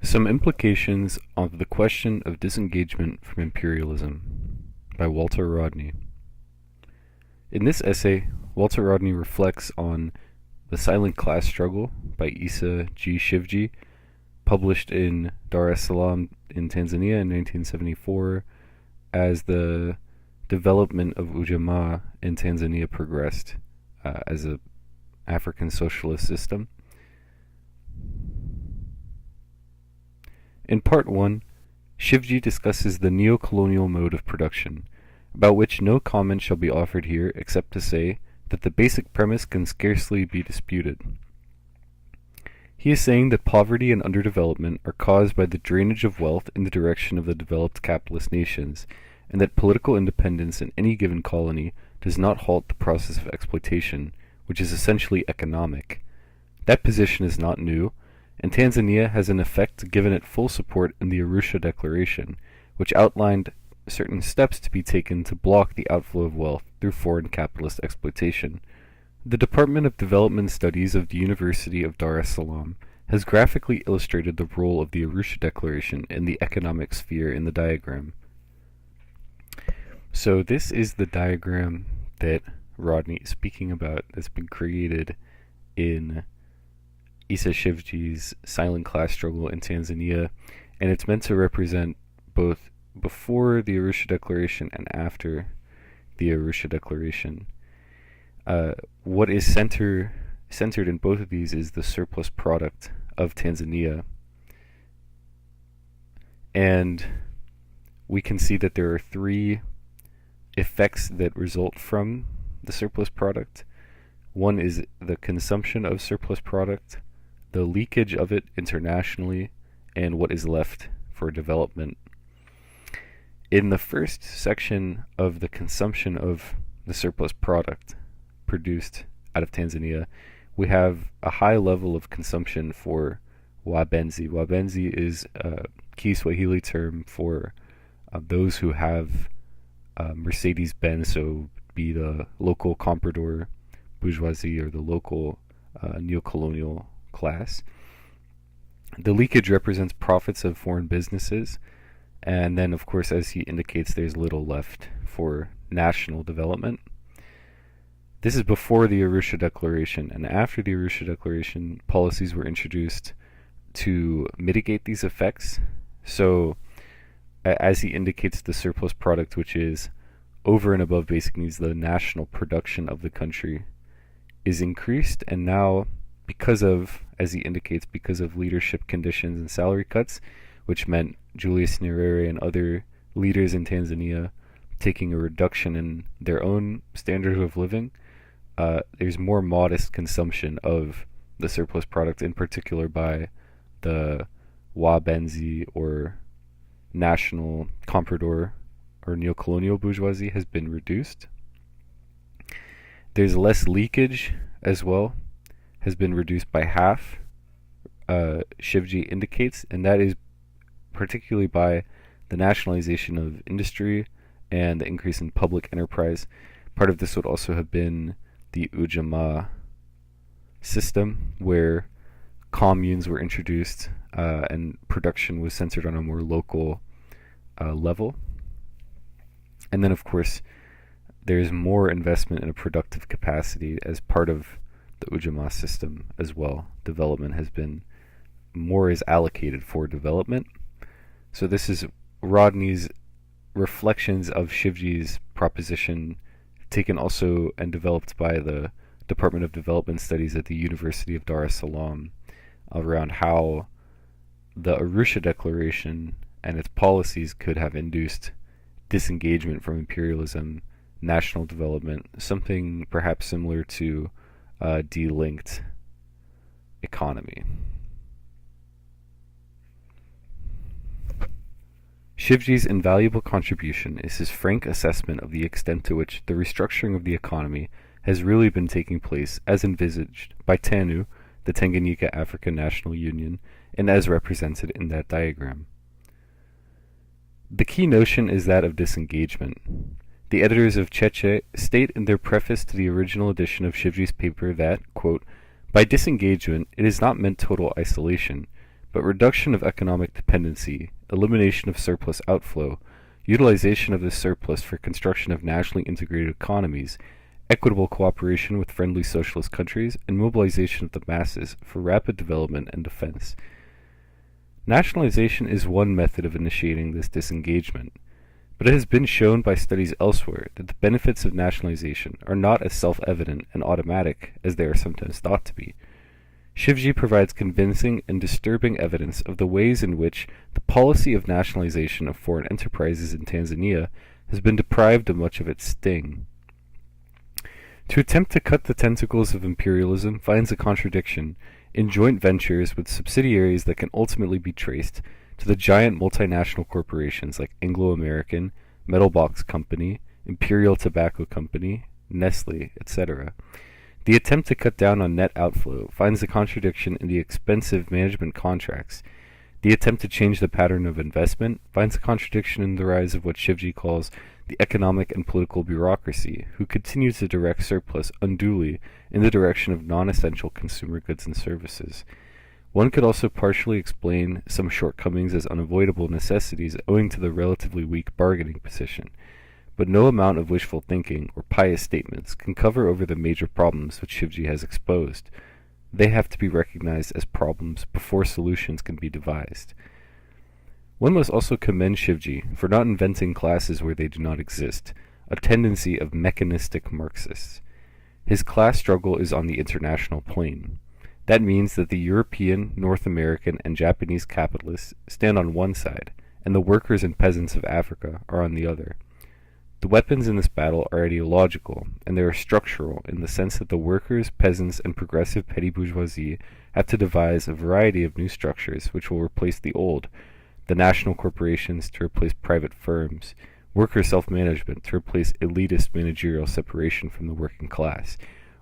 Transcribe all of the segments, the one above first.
Some Implications of the Question of Disengagement from Imperialism by Walter Rodney. In this essay, Walter Rodney reflects on The Silent Class Struggle by Isa G. Shivji, published in Dar es Salaam in Tanzania in 1974, as the development of Ujamaa in Tanzania progressed as an African socialist system. In Part 1, Shivji discusses the neo-colonial mode of production, about which no comment shall be offered here except to say that the basic premise can scarcely be disputed. He is saying that poverty and underdevelopment are caused by the drainage of wealth in the direction of the developed capitalist nations, and that political independence in any given colony does not halt the process of exploitation, which is essentially economic. That position is not new, and Tanzania has in effect given it full support in the Arusha Declaration, which outlined certain steps to be taken to block the outflow of wealth through foreign capitalist exploitation. The Department of Development Studies of the University of Dar es Salaam has graphically illustrated the role of the Arusha Declaration in the economic sphere in the diagram. So this is the diagram that Rodney is speaking about that's been created in Isa Shivji's Silent Class Struggle in Tanzania, and it's meant to represent both before the Arusha Declaration and after the Arusha Declaration. What is centered in both of these is the surplus product of Tanzania, and we can see that there are three effects that result from the surplus product. One is the consumption of surplus product, the leakage of it internationally, and what is left for development. In the first section of the consumption of the surplus product produced out of Tanzania, we have a high level of consumption for wabenzi. Wabenzi is a Kiswahili term for those who have Mercedes-Benz, so be the local comprador bourgeoisie or the local neo-colonial class. The leakage represents profits of foreign businesses, and then of course, as he indicates, there's little left for national development. This is before the Arusha Declaration, and after the Arusha Declaration, policies were introduced to mitigate these effects. So as he indicates, the surplus product, which is over and above basic needs, the national production of the country, is increased, and now because of, as he indicates, because of leadership conditions and salary cuts, which meant Julius Nyerere and other leaders in Tanzania taking a reduction in their own standard of living, there's more modest consumption of the surplus product, in particular by the wabenzi or national comprador or neo-colonial bourgeoisie has been reduced. There's less leakage as well, has been reduced by half, Shivji indicates, and that is particularly by the nationalization of industry and the increase in public enterprise. Part of this would also have been the Ujamaa system, where communes were introduced and production was centered on a more local level. And then, of course, there's more investment in a productive capacity as part of the Ujamaa system as well. Development has been, more is allocated for development. So this is Rodney's reflections of Shivji's proposition, taken also and developed by the Department of Development Studies at the University of Dar es Salaam, around how the Arusha Declaration and its policies could have induced disengagement from imperialism, national development, something perhaps similar to a delinked economy. Shivji's invaluable contribution is his frank assessment of the extent to which the restructuring of the economy has really been taking place as envisaged by TANU, the Tanganyika African National Union, and as represented in that diagram. The key notion is that of disengagement. The editors of Cheche state in their preface to the original edition of Shivji's paper that, quote, by disengagement it is not meant total isolation, but reduction of economic dependency, elimination of surplus outflow, utilization of this surplus for construction of nationally integrated economies, equitable cooperation with friendly socialist countries, and mobilization of the masses for rapid development and defense. Nationalization is one method of initiating this disengagement, but it has been shown by studies elsewhere that the benefits of nationalization are not as self-evident and automatic as they are sometimes thought to be. Shivji provides convincing and disturbing evidence of the ways in which the policy of nationalization of foreign enterprises in Tanzania has been deprived of much of its sting. To attempt to cut the tentacles of imperialism finds a contradiction in joint ventures with subsidiaries that can ultimately be traced to the giant multinational corporations like Anglo-American, Metal Box Company, Imperial Tobacco Company, Nestle, etc. The attempt to cut down on net outflow finds a contradiction in the expensive management contracts. The attempt to change the pattern of investment finds a contradiction in the rise of what Shivji calls the economic and political bureaucracy, who continue to direct surplus unduly in the direction of non-essential consumer goods and services. One could also partially explain some shortcomings as unavoidable necessities owing to the relatively weak bargaining position, but no amount of wishful thinking or pious statements can cover over the major problems which Shivji has exposed. They have to be recognized as problems before solutions can be devised. One must also commend Shivji for not inventing classes where they do not exist, a tendency of mechanistic Marxists. His class struggle is on the international plane. That means that the European, North American, and Japanese capitalists stand on one side, and the workers and peasants of Africa are on the other. The weapons in this battle are ideological, and they are structural in the sense that the workers, peasants, and progressive petty bourgeoisie have to devise a variety of new structures which will replace the old, the national corporations to replace private firms, worker self-management to replace elitist managerial separation from the working class,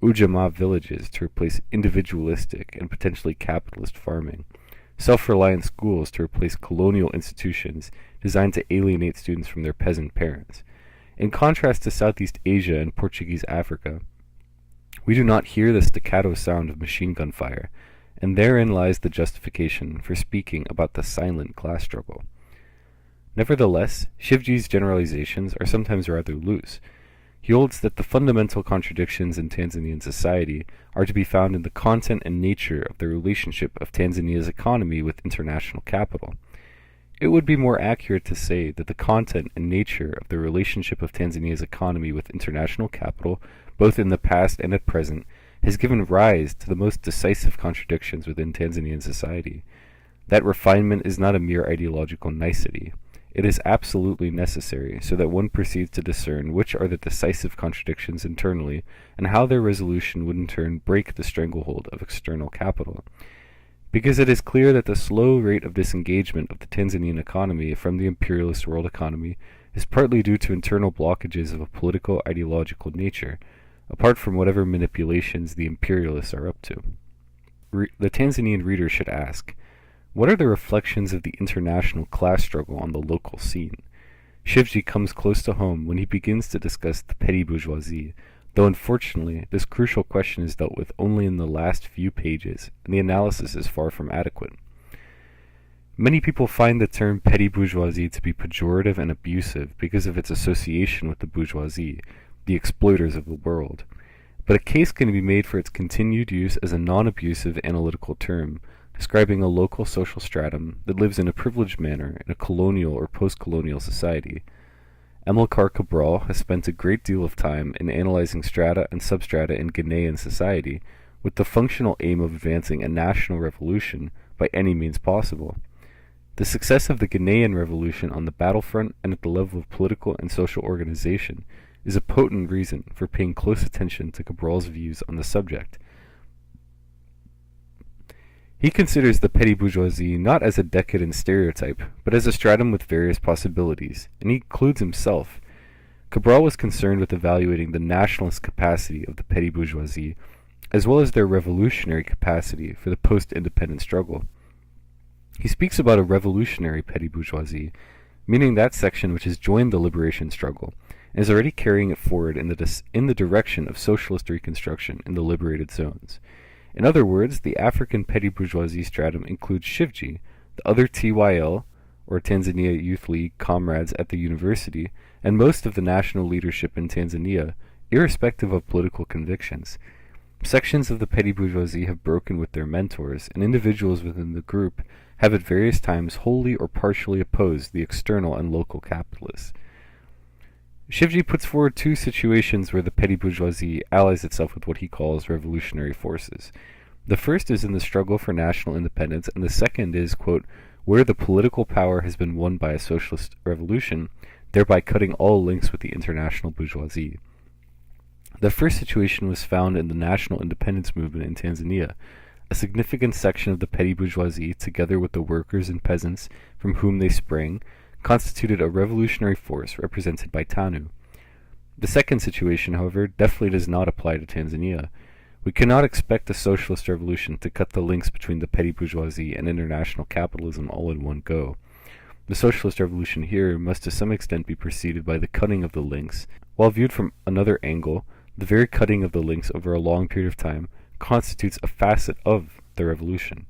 Ujamaa villages to replace individualistic and potentially capitalist farming, self-reliant schools to replace colonial institutions designed to alienate students from their peasant parents. In contrast to Southeast Asia and Portuguese Africa, we do not hear the staccato sound of machine gun fire, and therein lies the justification for speaking about the silent class struggle. Nevertheless, Shivji's generalizations are sometimes rather loose. He holds that the fundamental contradictions in Tanzanian society are to be found in the content and nature of the relationship of Tanzania's economy with international capital. It would be more accurate to say that the content and nature of the relationship of Tanzania's economy with international capital, both in the past and at present, has given rise to the most decisive contradictions within Tanzanian society. That refinement is not a mere ideological nicety. It is absolutely necessary so that one proceeds to discern which are the decisive contradictions internally, and how their resolution would in turn break the stranglehold of external capital. Because it is clear that the slow rate of disengagement of the Tanzanian economy from the imperialist world economy is partly due to internal blockages of a political ideological nature, apart from whatever manipulations the imperialists are up to. The Tanzanian reader should ask, what are the reflections of the international class struggle on the local scene? Shivji comes close to home when he begins to discuss the petty bourgeoisie, though unfortunately this crucial question is dealt with only in the last few pages, and the analysis is far from adequate. Many people find the term petty bourgeoisie to be pejorative and abusive because of its association with the bourgeoisie, the exploiters of the world. But a case can be made for its continued use as a non-abusive analytical term, describing a local social stratum that lives in a privileged manner in a colonial or post-colonial society. Amilcar Cabral has spent a great deal of time in analyzing strata and substrata in Ghanaian society with the functional aim of advancing a national revolution by any means possible. The success of the Ghanaian revolution on the battlefront and at the level of political and social organization is a potent reason for paying close attention to Cabral's views on the subject. He considers the petty bourgeoisie not as a decadent stereotype, but as a stratum with various possibilities, and he includes himself. Cabral was concerned with evaluating the nationalist capacity of the petty bourgeoisie, as well as their revolutionary capacity for the post-independent struggle. He speaks about a revolutionary petty bourgeoisie, meaning that section which has joined the liberation struggle, and is already carrying it forward in the direction of socialist reconstruction in the liberated zones. In other words, the African petty bourgeoisie stratum includes Shivji, the other TYL, or Tanzania Youth League, comrades at the university, and most of the national leadership in Tanzania, irrespective of political convictions. Sections of the petty bourgeoisie have broken with their mentors, and individuals within the group have at various times wholly or partially opposed the external and local capitalists. Shivji puts forward two situations where the petty bourgeoisie allies itself with what he calls revolutionary forces. The first is in the struggle for national independence, and the second is, quote, where the political power has been won by a socialist revolution, thereby cutting all links with the international bourgeoisie. The first situation was found in the national independence movement in Tanzania. A significant section of the petty bourgeoisie, together with the workers and peasants from whom they sprang, constituted a revolutionary force represented by TANU. The second situation, however, definitely does not apply to Tanzania. We cannot expect a socialist revolution to cut the links between the petty bourgeoisie and international capitalism all in one go. The socialist revolution here must to some extent be preceded by the cutting of the links. While viewed from another angle, the very cutting of the links over a long period of time constitutes a facet of the revolution.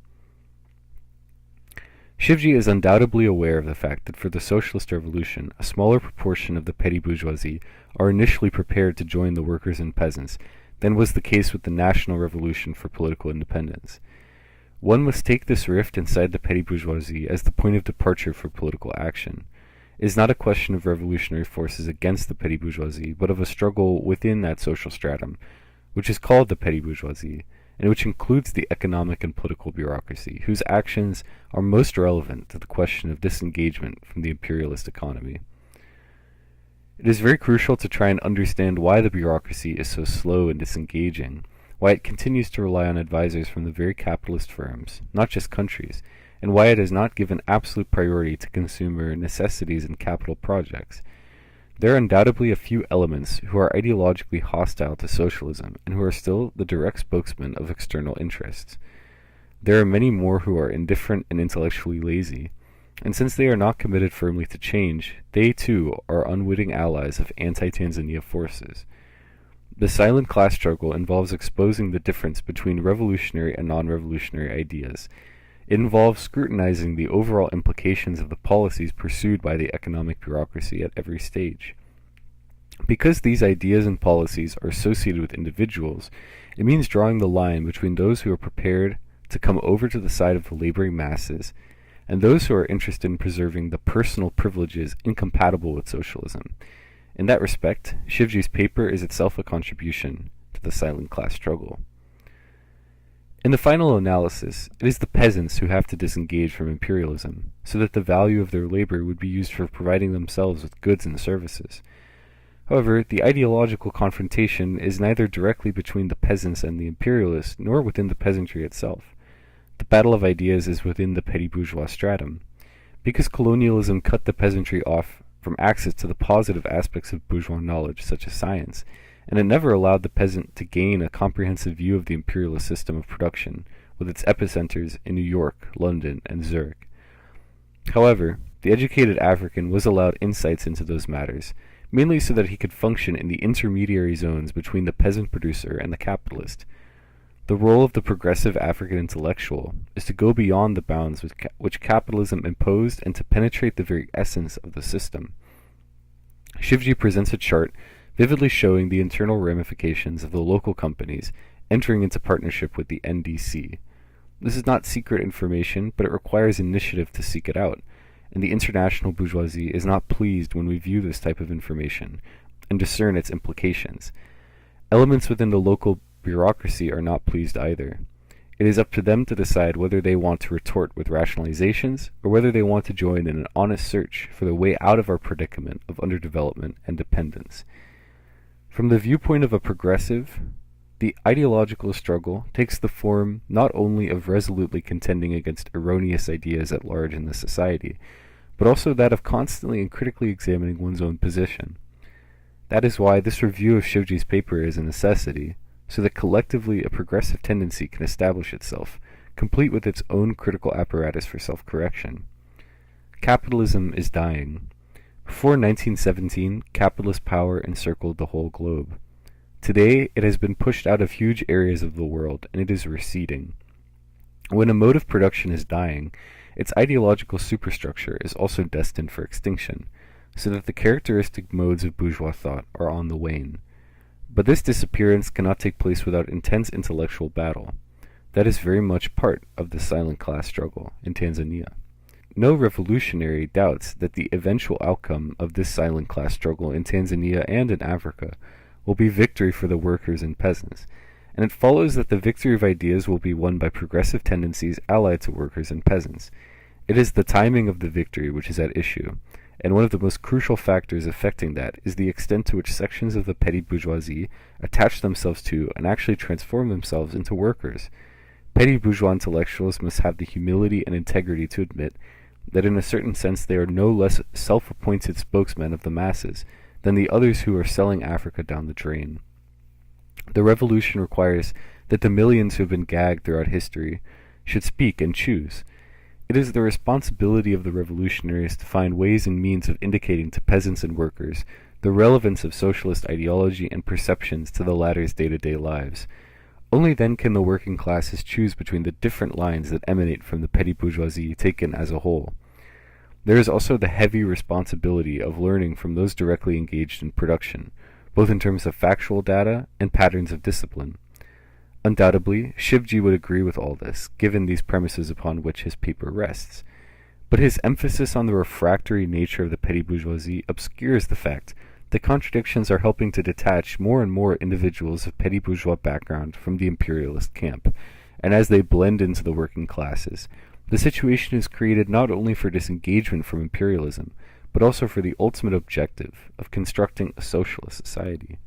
Shivji is undoubtedly aware of the fact that for the socialist revolution, a smaller proportion of the petty bourgeoisie are initially prepared to join the workers and peasants than was the case with the national revolution for political independence. One must take this rift inside the petty bourgeoisie as the point of departure for political action. It is not a question of revolutionary forces against the petty bourgeoisie, but of a struggle within that social stratum, which is called the petty bourgeoisie, and which includes the economic and political bureaucracy, whose actions are most relevant to the question of disengagement from the imperialist economy. It is very crucial to try and understand why the bureaucracy is so slow in disengaging, why it continues to rely on advisors from the very capitalist firms, not just countries, and why it has not given absolute priority to consumer necessities and capital projects. There are undoubtedly a few elements who are ideologically hostile to socialism and who are still the direct spokesmen of external interests. There are many more who are indifferent and intellectually lazy, and since they are not committed firmly to change, they too are unwitting allies of anti-Tanzania forces. The silent class struggle involves exposing the difference between revolutionary and non-revolutionary ideas. It involves scrutinizing the overall implications of the policies pursued by the economic bureaucracy at every stage. Because these ideas and policies are associated with individuals, it means drawing the line between those who are prepared to come over to the side of the laboring masses and those who are interested in preserving the personal privileges incompatible with socialism. In that respect, Shivji's paper is itself a contribution to the silent class struggle. In the final analysis, it is the peasants who have to disengage from imperialism, so that the value of their labor would be used for providing themselves with goods and services. However, the ideological confrontation is neither directly between the peasants and the imperialists, nor within the peasantry itself. The battle of ideas is within the petty bourgeois stratum. Because colonialism cut the peasantry off from access to the positive aspects of bourgeois knowledge, such as science, and it never allowed the peasant to gain a comprehensive view of the imperialist system of production, with its epicenters in New York, London, and Zurich. However, the educated African was allowed insights into those matters, mainly so that he could function in the intermediary zones between the peasant producer and the capitalist. The role of the progressive African intellectual is to go beyond the bounds which capitalism imposed and to penetrate the very essence of the system. Shivji presents a chart vividly showing the internal ramifications of the local companies entering into partnership with the NDC. This is not secret information, but it requires initiative to seek it out, and the international bourgeoisie is not pleased when we view this type of information and discern its implications. Elements within the local bureaucracy are not pleased either. It is up to them to decide whether they want to retort with rationalizations or whether they want to join in an honest search for the way out of our predicament of underdevelopment and dependence. From the viewpoint of a progressive, the ideological struggle takes the form not only of resolutely contending against erroneous ideas at large in the society, but also that of constantly and critically examining one's own position. That is why this review of Shivji's paper is a necessity, so that collectively a progressive tendency can establish itself, complete with its own critical apparatus for self-correction. Capitalism is dying. Before 1917, capitalist power encircled the whole globe. Today, it has been pushed out of huge areas of the world, and it is receding. When a mode of production is dying, its ideological superstructure is also destined for extinction, so that the characteristic modes of bourgeois thought are on the wane. But this disappearance cannot take place without intense intellectual battle. That is very much part of the silent class struggle in Tanzania. No revolutionary doubts that the eventual outcome of this silent class struggle in Tanzania and in Africa will be victory for the workers and peasants, and it follows that the victory of ideas will be won by progressive tendencies allied to workers and peasants. It is the timing of the victory which is at issue, and one of the most crucial factors affecting that is the extent to which sections of the petty bourgeoisie attach themselves to and actually transform themselves into workers. Petty bourgeois intellectuals must have the humility and integrity to admit that in a certain sense they are no less self-appointed spokesmen of the masses than the others who are selling Africa down the drain. The revolution requires that the millions who have been gagged throughout history should speak and choose. It is the responsibility of the revolutionaries to find ways and means of indicating to peasants and workers the relevance of socialist ideology and perceptions to the latter's day-to-day lives. Only then can the working classes choose between the different lines that emanate from the petty bourgeoisie taken as a whole. There is also the heavy responsibility of learning from those directly engaged in production, both in terms of factual data and patterns of discipline. Undoubtedly, Shivji would agree with all this, given these premises upon which his paper rests. But his emphasis on the refractory nature of the petty bourgeoisie obscures the fact that contradictions are helping to detach more and more individuals of petty bourgeois background from the imperialist camp, and as they blend into the working classes, the situation is created not only for disengagement from imperialism, but also for the ultimate objective of constructing a socialist society.